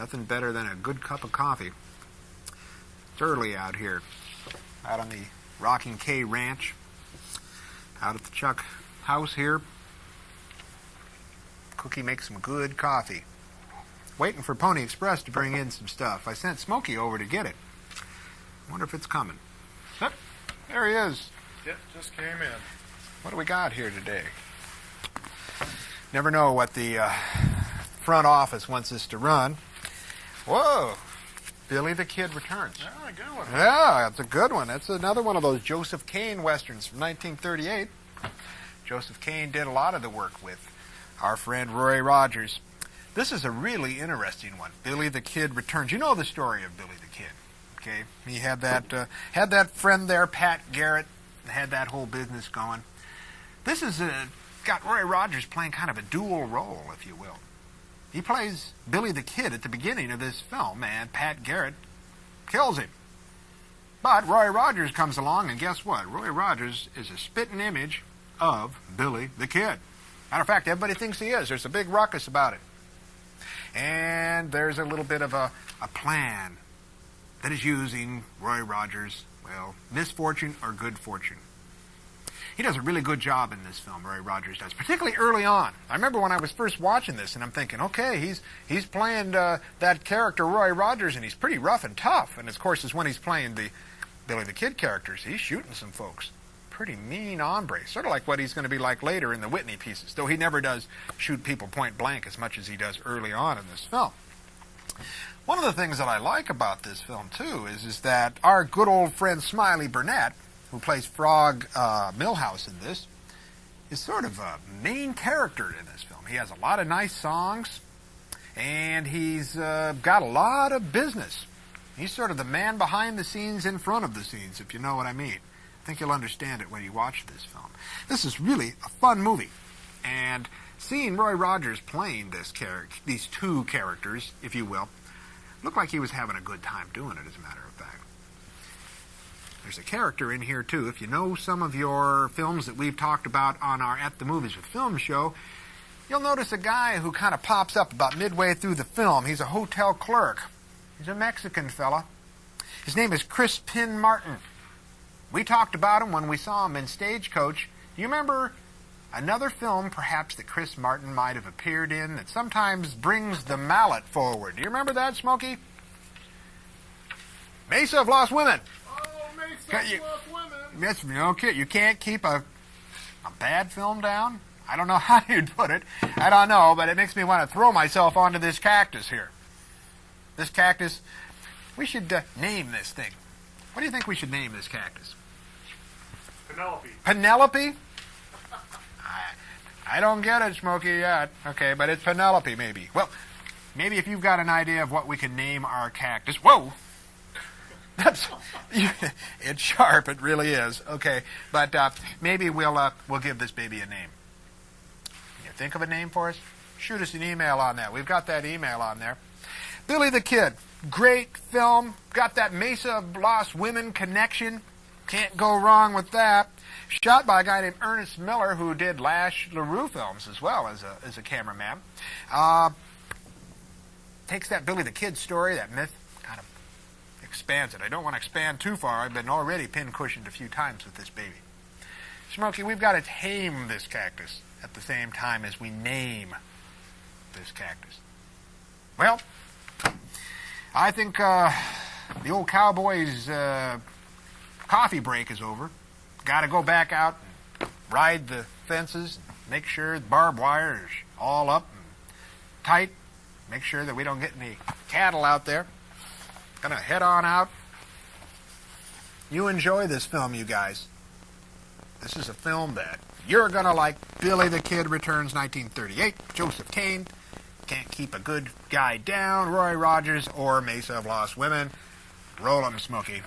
Nothing better than a good cup of coffee. It's early out here, out on the Rocking K Ranch, out at the Chuck house here. Cookie makes some good coffee. Waiting for Pony Express to bring in some stuff. I sent Smokey over to get it. Wonder if it's coming. Yep, there he is. Yep, just came in. What do we got here today? Never know what the front office wants us to run. Whoa! Billy the Kid Returns. Oh, a good one. Yeah, it's a good one. That's another one of those Joseph Kane westerns from 1938. Joseph Kane did a lot of the work with our friend Roy Rogers. This is a really interesting one. Billy the Kid Returns. You know the story of Billy the Kid, okay? He had that friend there, Pat Garrett, had that whole business going. This is got Roy Rogers playing kind of a dual role, if you will. He plays Billy the Kid at the beginning of this film, and Pat Garrett kills him. But Roy Rogers comes along, and guess what? Roy Rogers is a spitting image of Billy the Kid. Matter of fact, everybody thinks he is. There's a big ruckus about it. And there's a little bit of a plan that is using Roy Rogers, well, misfortune or good fortune. He does a really good job in this film, Roy Rogers does, particularly early on. I remember when I was first watching this, and I'm thinking, okay, he's playing that character, Roy Rogers, and he's pretty rough and tough. And, of course, is when he's playing the Billy the Kid characters. He's shooting some folks. Pretty mean hombre, sort of like what he's going to be like later in the Whitney pieces, though he never does shoot people point blank as much as he does early on in this film. One of the things that I like about this film, too, is that our good old friend Smiley Burnett, who plays Frog Milhouse in this, is sort of a main character in this film. He has a lot of nice songs, and he's got a lot of business. He's sort of the man behind the scenes in front of the scenes, if you know what I mean. I think you'll understand it when you watch this film. This is really a fun movie, and seeing Roy Rogers playing these two characters, if you will, looked like he was having a good time doing it, as a matter of fact. There's a character in here, too. If you know some of your films that we've talked about on our At the Movies with Film show, you'll notice a guy who kind of pops up about midway through the film. He's a hotel clerk. He's a Mexican fella. His name is Crispin Martin. We talked about him when we saw him in Stagecoach. Do you remember another film, perhaps, that Chris Martin might have appeared in that sometimes brings the mallet forward? Do you remember that, Smokey? Mesa of Lost Women. Oh, Mesa of Lost Women. Yes, okay. You can't keep a bad film down? I don't know how you'd put it. I don't know, but it makes me want to throw myself onto this cactus here. This cactus, we should name this thing. What do you think we should name this cactus? Penelope. Penelope? I don't get it, Smokey, yet. Okay, but it's Penelope, maybe. Well, maybe if you've got an idea of what we can name our cactus. Whoa! It's sharp, it really is. Okay, but maybe we'll give this baby a name. Can you think of a name for us? Shoot us an email on that. We've got that email on there. Billy the Kid, great film. Got that Mesa of Lost Women connection. Can't go wrong with that. Shot by a guy named Ernest Miller, who did Lash LaRue films as well as a cameraman. Takes that Billy the Kid story, that myth, kind of expands it. I don't want to expand too far. I've been already pin-cushioned a few times with this baby. Smokey, we've got to tame this cactus at the same time as we name this cactus. Well, I think the old cowboy's coffee break is over. Got to go back out and ride the fences, make sure the barbed wire is all up and tight, make sure that we don't get any cattle out there. Gonna head on out. You enjoy this film, you guys. This is a film that you're gonna like. Billy the Kid Returns, 1938. Joseph Kane. Can't keep a good guy down. Roy Rogers or Mesa of Lost Women. Roll 'em, Smokey.